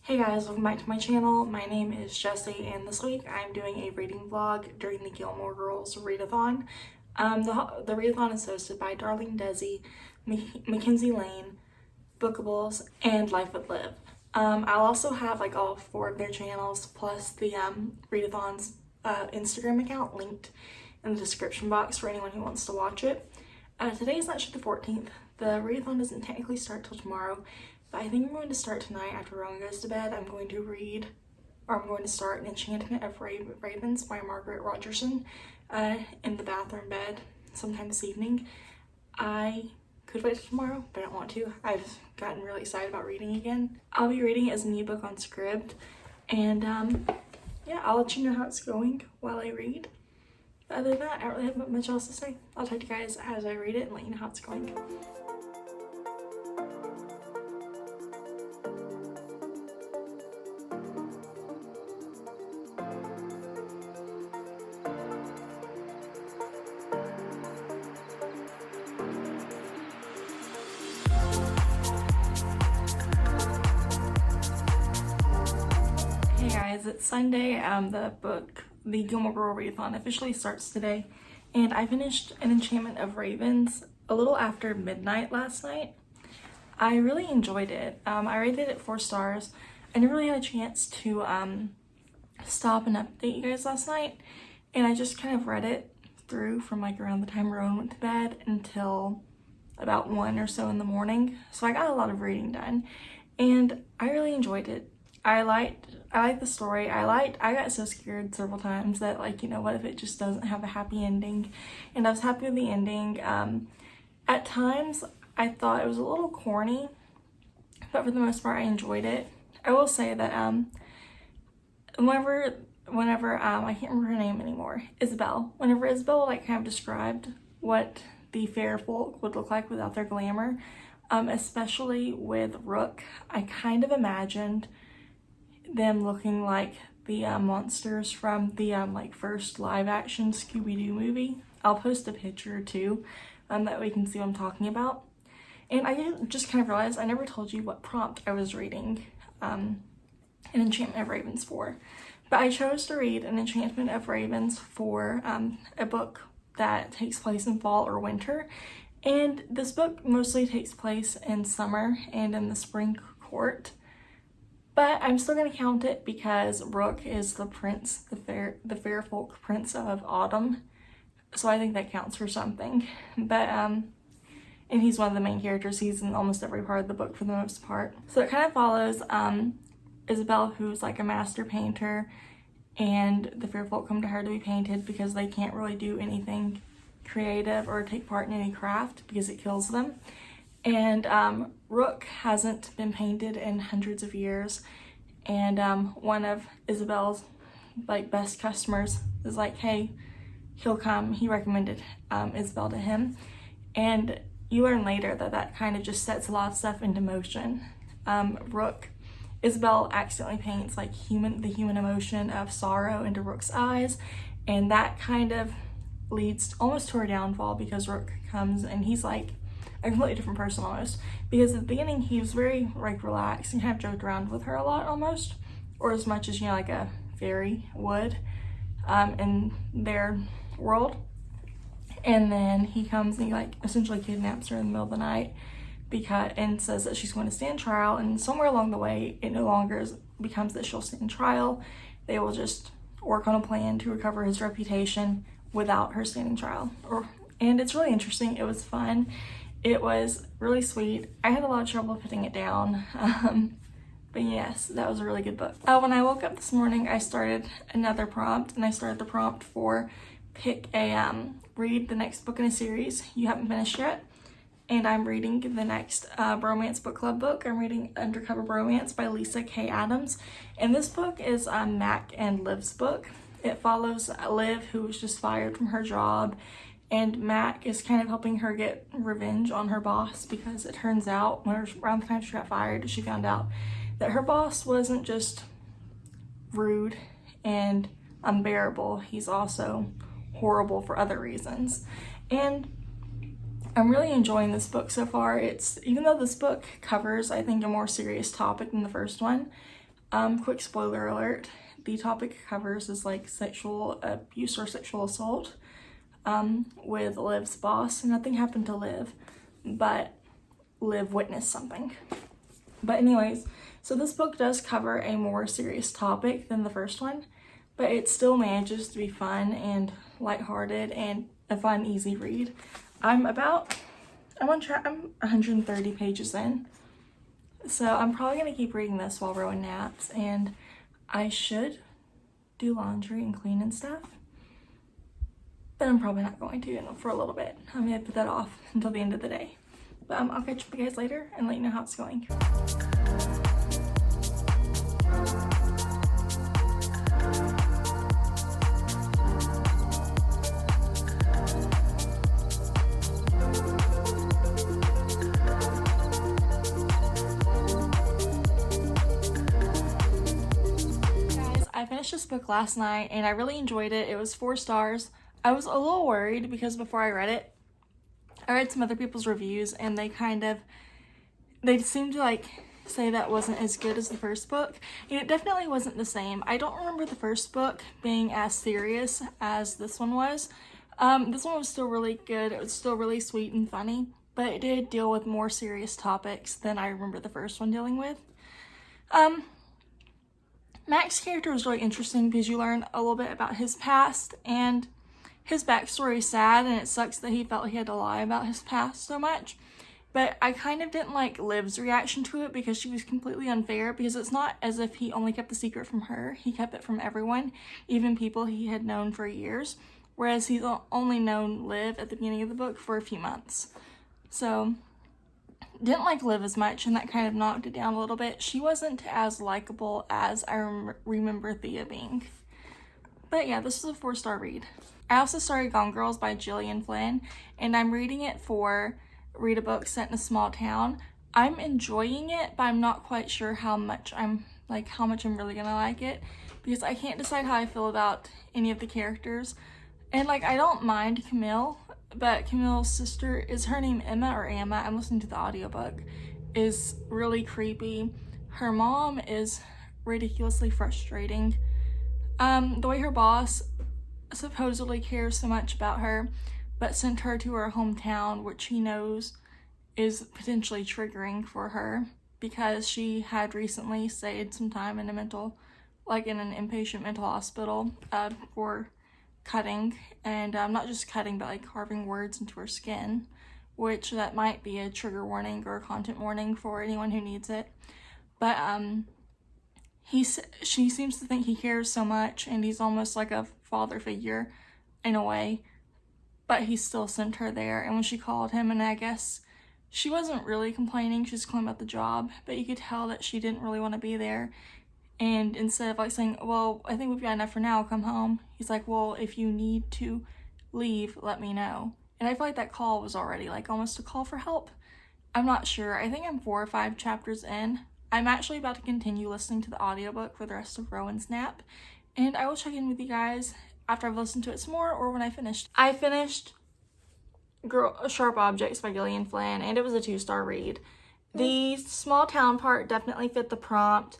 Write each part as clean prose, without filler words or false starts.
Hey guys, welcome back to my channel. My name is Jessie and this week I'm doing a reading vlog during the Gilmore Girls Readathon. The Readathon is hosted by Darlene Desi, Mackenzie Lane, Bookables, and Life Would Live. I'll also have like all four of their channels plus the Readathon's Instagram account linked in the description box for anyone who wants to watch it. Today is actually the 14th. The Readathon doesn't technically start till tomorrow, but I think I'm going to start tonight after Rowan goes to bed. I'm going to start an Enchantment of Ravens by Margaret Rogerson in the bathroom bed sometime this evening. I could wait till tomorrow, but I don't want to. I've gotten really excited about reading again. I'll be reading it as an ebook on Scribd, and yeah, I'll let you know how it's going while I read. But other than that, I don't really have much else to say. I'll talk to you guys as I read it and let you know how it's going. Hey guys, it's Sunday. The Gilmore Girl Readathon officially starts today, and I finished an Enchantment of Ravens a little after midnight last night. I really enjoyed it. I rated it 4 stars. I never really had a chance to stop and update you guys last night, and I just kind of read it through from like around the time Rowan went to bed until about 1 or so in the morning. So I got a lot of reading done, and I really enjoyed it. I liked the story. I got so scared several times that, like, you know, what if it just doesn't have a happy ending? And I was happy with the ending. At times I thought it was a little corny, but for the most part I enjoyed it. I will say that whenever I can't remember her name anymore, whenever Isabel like kind of described what the fair folk would look like without their glamour, especially with Rook, I kind of imagined them looking like the monsters from the like first live action Scooby-Doo movie. I'll post a picture too, that way you can see what I'm talking about. And I just kind of realized I never told you what prompt I was reading an Enchantment of Ravens for. But I chose to read an Enchantment of Ravens for a book that takes place in fall or winter. And this book mostly takes place in summer and in the spring court. But I'm still going to count it because Rook is the prince, the fair folk prince of autumn. So I think that counts for something. But, and he's one of the main characters. He's in almost every part of the book for the most part. So it kind of follows Isabel, who's like a master painter, and the fair folk come to her to be painted because they can't really do anything creative or take part in any craft because it kills them. And Rook hasn't been painted in hundreds of years, and one of Isabel's like best customers is like, hey, he'll come. He recommended Isabel to him, and you learn later that that kind of just sets a lot of stuff into motion. Isabel accidentally paints like the human emotion of sorrow into Rook's eyes, and that kind of leads almost to her downfall because Rook comes and he's like a completely different person almost, because at the beginning he was very like relaxed and kind of joked around with her a lot almost, or as much as, you know, like a fairy would in their world. And then he comes and he like essentially kidnaps her in the middle of the night and says that she's going to stand trial, and somewhere along the way it no longer becomes that she'll stand trial. They will just work on a plan to recover his reputation without her standing trial. And it's really interesting. It was fun. It was really sweet. I had a lot of trouble putting it down, but yes, that was a really good book. When I woke up this morning, I started another prompt, and I started the prompt for read the next book in a series you haven't finished yet. And I'm reading the next Bromance Book Club book. I'm reading Undercover Bromance by Lisa K. Adams, and this book is Mac and Liv's book. It follows Liv, who was just fired from her job, and Mac is kind of helping her get revenge on her boss, because it turns out around the time she got fired, she found out that her boss wasn't just rude and unbearable, he's also horrible for other reasons. And I'm really enjoying this book so far. Even though this book covers, I think, a more serious topic than the first one, Quick spoiler alert, the topic it covers is like sexual abuse or sexual assault with Liv's boss. Nothing happened to Liv, but Liv witnessed something. But anyways, so this book does cover a more serious topic than the first one, but it still manages to be fun and lighthearted and a fun, easy read. I'm 130 pages in, so I'm probably going to keep reading this while Rowan naps, and I should do laundry and clean and stuff, but I'm probably not going to for a little bit. I'm going to put that off until the end of the day. But I'll catch you guys later and let you know how it's going. I finished this book last night and I really enjoyed it. It was 4 stars. I was a little worried because before I read it, I read some other people's reviews and they seemed to like say that wasn't as good as the first book, and it definitely wasn't the same. I don't remember the first book being as serious as this one was. This one was still really good. It was still really sweet and funny, but it did deal with more serious topics than I remember the first one dealing with. Mac's character was really interesting because you learn a little bit about his past, and his backstory is sad, and it sucks that he felt he had to lie about his past so much. But I kind of didn't like Liv's reaction to it because she was completely unfair, because it's not as if he only kept the secret from her. He kept it from everyone, even people he had known for years, whereas he's only known Liv at the beginning of the book for a few months. So didn't like Liv as much, and that kind of knocked it down a little bit. She wasn't as likable as I remember Thea being. But yeah, this is a 4-star read. I also started Gone Girls by Gillian Flynn, and I'm reading it for Read a Book Set in a Small Town. I'm enjoying it, but I'm not quite sure how much I'm really gonna like it, because I can't decide how I feel about any of the characters. And like, I don't mind Camille, but Camille's sister, is her name Emma or Amma? I'm listening to the audiobook, is really creepy. Her mom is ridiculously frustrating. The way her boss supposedly cares so much about her, but sent her to her hometown, which he knows is potentially triggering for her, because she had recently stayed some time in an inpatient mental hospital for cutting, and not just cutting, but like carving words into her skin, which that might be a trigger warning or a content warning for anyone who needs it. But she seems to think he cares so much, and he's almost like a father figure in a way, but he still sent her there. And when she called him, and I guess she wasn't really complaining, she was complaining about the job, but you could tell that she didn't really want to be there. And instead of like saying, well, I think we've got enough for now, come home, he's like, well, if you need to leave, let me know. And I feel like that call was already like almost a call for help. I'm not sure. I think I'm 4 or 5 chapters in. I'm actually about to continue listening to the audiobook for the rest of Rowan's nap, and I will check in with you guys after I've listened to it some more, or when I finished. I finished Sharp Objects by Gillian Flynn, and it was a 2-star read. The small town part definitely fit the prompt.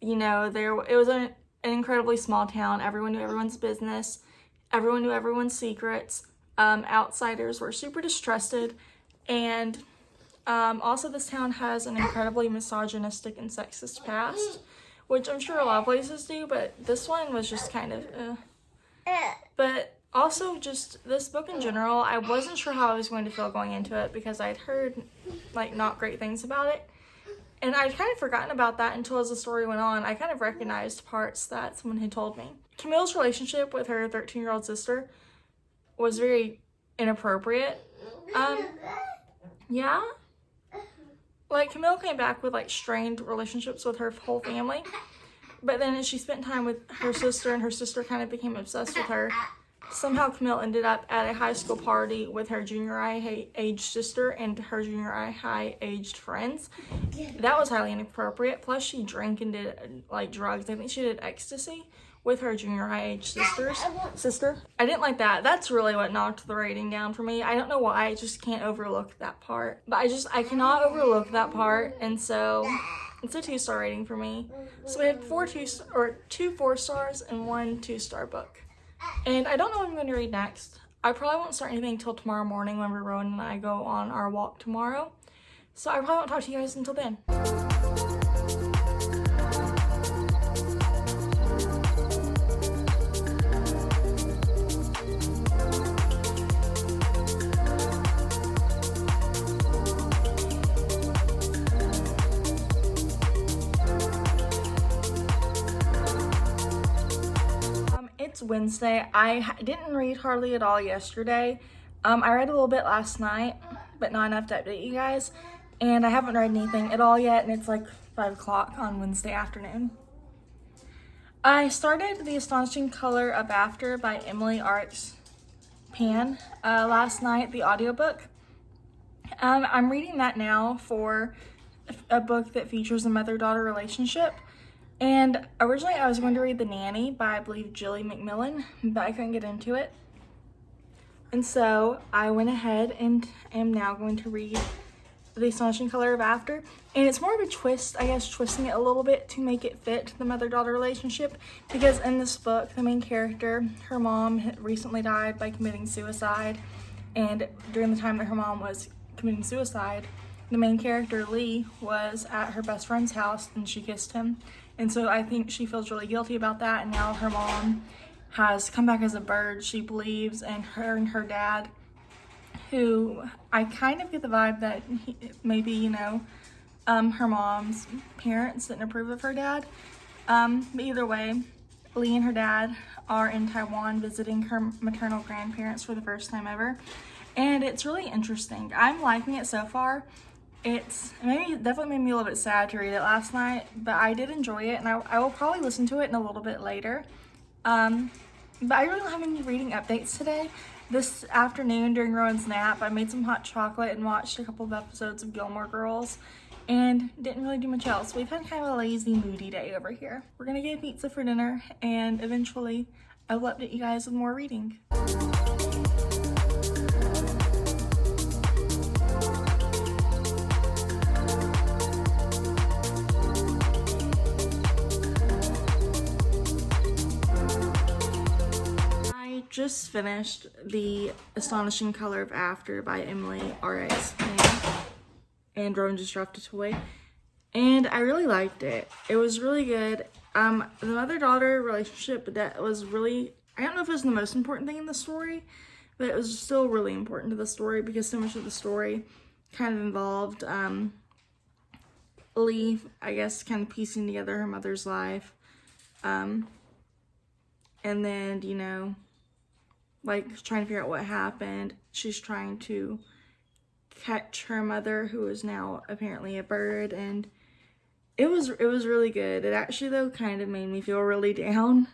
You know, it was an incredibly small town. Everyone knew everyone's business. Everyone knew everyone's secrets. Outsiders were super distrusted, and also this town has an incredibly misogynistic and sexist past, which I'm sure a lot of places do, but this one was just kind of But also just this book in general, I wasn't sure how I was going to feel going into it, because I'd heard like not great things about it, and I'd kind of forgotten about that until as the story went on, I kind of recognized parts that someone had told me. Camille's relationship with her 13-year-old sister was very inappropriate. Yeah. Like, Camille came back with like strained relationships with her whole family, but then as she spent time with her sister and her sister kind of became obsessed with her, somehow Camille ended up at a high school party with her junior high aged sister and her junior high aged friends. That was highly inappropriate. Plus she drank and did like drugs. I think she did ecstasy with her junior high aged sister. I didn't like that. That's really what knocked the rating down for me. I don't know why, I just can't overlook that part. But I cannot overlook that part, and so It's a 2-star rating for me. So we had two 4-stars and 1 2-star book. And I don't know what I'm going to read next. I probably won't start anything until tomorrow morning when Rowan and I go on our walk tomorrow. So I probably won't talk to you guys until then. It's Wednesday. I didn't read hardly at all yesterday. I read a little bit last night, but not enough to update you guys. And I haven't read anything at all yet, and it's like 5 o'clock on Wednesday afternoon. I started The Astonishing Color of After by Emily Arts Pan last night, the audiobook. I'm reading that now for a book that features a mother-daughter relationship. And originally I was going to read The Nanny by, I believe, Jilly McMillan, but I couldn't get into it. And so I went ahead and am now going to read The Astonishing Color of After. And it's more of a twist, I guess, twisting it a little bit to make it fit the mother-daughter relationship. Because in this book, the main character, her mom had recently died by committing suicide. And during the time that her mom was committing suicide, the main character, Lee, was at her best friend's house and she kissed him. And so I think she feels really guilty about that, and now her mom has come back as a bird, she believes, and her dad, who I kind of get the vibe that maybe, her mom's parents didn't approve of her dad. But either way, Lee and her dad are in Taiwan visiting her maternal grandparents for the first time ever. And it's really interesting. I'm liking it so far. It definitely made me a little bit sad to read it last night, but I did enjoy it, and I will probably listen to it in a little bit later. But I really don't have any reading updates today. This afternoon during Rowan's nap, I made some hot chocolate and watched a couple of episodes of Gilmore Girls, and didn't really do much else. We've had kind of a lazy, moody day over here. We're gonna get pizza for dinner, and eventually I will update you guys with more reading. Just finished The Astonishing Color of After by Emily Arts Pan, and Rowan just dropped a toy, and I really liked it. It was really good. The mother-daughter relationship, that was really, I don't know if it was the most important thing in the story, but it was still really important to the story because so much of the story kind of involved Lee, I guess, kind of piecing together her mother's life, and then, like trying to figure out what happened. She's trying to catch her mother, who is now apparently a bird, and it was really good. It actually, though, kind of made me feel really down.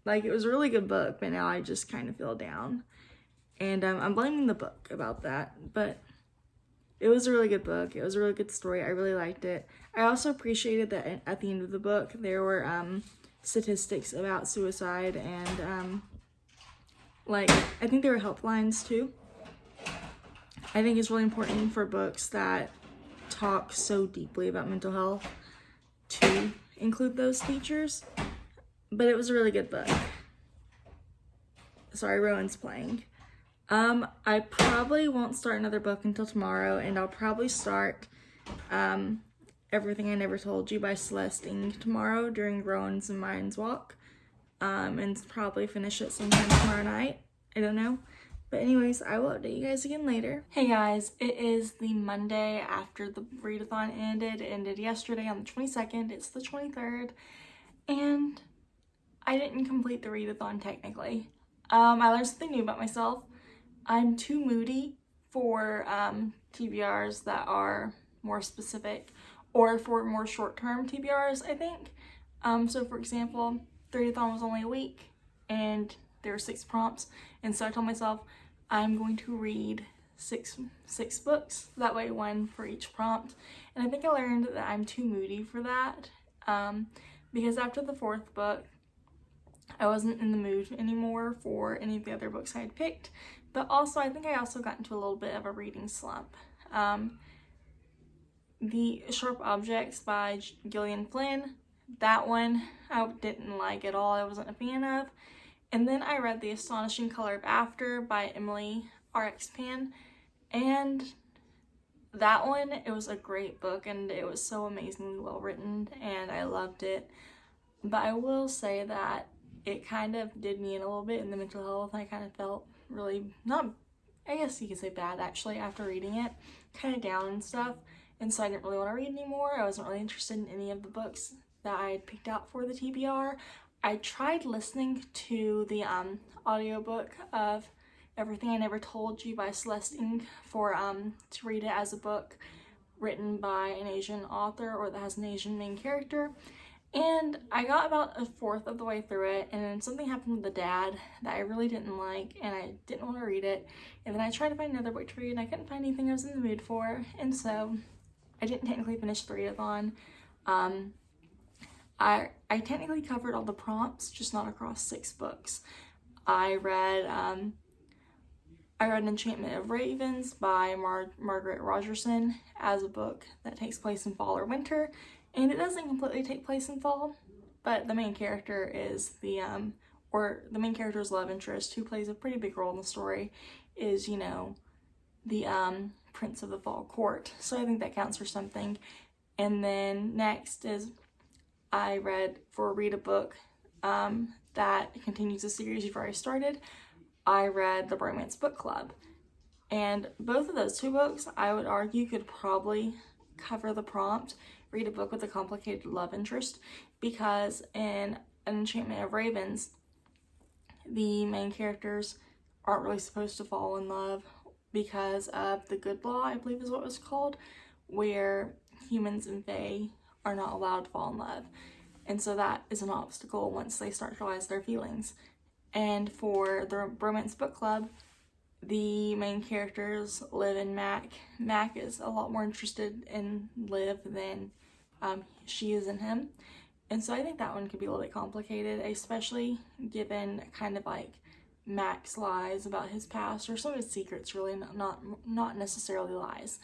Like, it was a really good book, but now I just kind of feel down. And I'm blaming the book about that, but it was a really good book. It was a really good story. I really liked it. I also appreciated that at the end of the book, there were statistics about suicide, and I think there were helplines too. I think it's really important for books that talk so deeply about mental health to include those features. But it was a really good book. Sorry, Rowan's playing. I probably won't start another book until tomorrow, and I'll probably start Everything I Never Told You by Celeste Ng tomorrow during Rowan's and mine's walk. And probably finish it sometime tomorrow night. I don't know. But anyways, I will update you guys again later. Hey guys, it is the Monday after the Readathon ended. It ended yesterday on the 22nd. It's the 23rd. And I didn't complete the Readathon technically. I learned something new about myself. I'm too moody for TBRs that are more specific, or for more short-term TBRs, I think. So for example, the Readathon was only a week, and there were 6 prompts, and so I told myself I'm going to read six books, that way 1 for each prompt. And I think I learned that I'm too moody for that, because after the 4th book I wasn't in the mood anymore for any of the other books I had picked, but also I think I also got into a little bit of a reading slump, the Sharp Objects by Gillian Flynn. That one I didn't like at all. I wasn't a fan of. And then I read The Astonishing Color of After by Emily R.X. Pan, and that one, it was a great book and it was so amazingly well written and I loved it. But I will say that it kind of did me in a little bit in the mental health. I kind of felt really, not, I guess you could say bad actually after reading it, kind of down and stuff. And so I didn't really want to read anymore. I wasn't really interested in any of the books that I had picked out for the TBR. I tried listening to the audiobook of Everything I Never Told You by Celeste Ng for to read it as a book written by an Asian author or that has an Asian main character. And I got about a fourth of the way through it, and then something happened with the dad that I really didn't like, and I didn't want to read it. And then I tried to find another book to read, and I couldn't find anything I was in the mood for, and so I didn't technically finish the readathon. I technically covered all the prompts, just not across 6 books. I read Enchantment of Ravens by Margaret Rogerson as a book that takes place in fall or winter, and it doesn't completely take place in fall, but the main character is the main character's love interest, who plays a pretty big role in the story, is, you know, the prince of the fall court, so I think that counts for something. And then next is I read a book that continues a series you've already started. I read The Bromance Book Club, and both of those 2 books I would argue could probably cover the prompt, read a book with a complicated love interest, because in Enchantment of Ravens, the main characters aren't really supposed to fall in love because of the good law, I believe is what it was called, where humans and fae are not allowed to fall in love. And so that is an obstacle once they start to realize their feelings. And for the Bromance Book Club, the main characters, Liv and Mac. Mac is a lot more interested in Liv than she is in him. And so I think that one could be a little bit complicated, especially given kind of like Mac's lies about his past, or some of his secrets, really, not necessarily lies.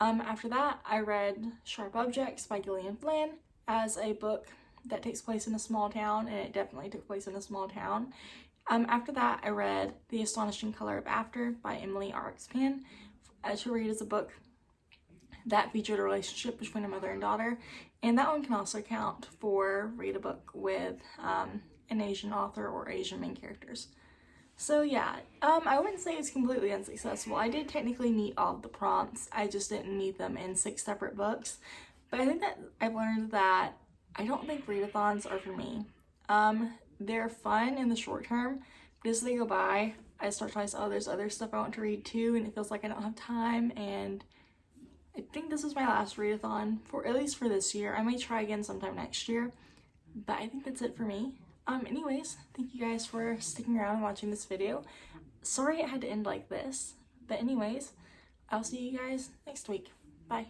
After that, I read Sharp Objects by Gillian Flynn as a book that takes place in a small town, and it definitely took place in a small town. After that, I read The Astonishing Color of After by Emily R.X. Pan to read as a book that featured a relationship between a mother and daughter, and that one can also count for read a book with an Asian author or Asian main characters. So yeah, I wouldn't say it's completely unsuccessful. I did technically meet all of the prompts, I just didn't meet them in 6 separate books. But I think that I've learned that I don't think readathons are for me. They're fun in the short term, but as they go by, I start to realize, oh, there's other stuff I want to read too, and it feels like I don't have time, and I think this is my last readathon, for at least for this year. I may try again sometime next year, but I think that's it for me. Anyways, thank you guys for sticking around and watching this video. Sorry it had to end like this, but anyways, I'll see you guys next week. Bye.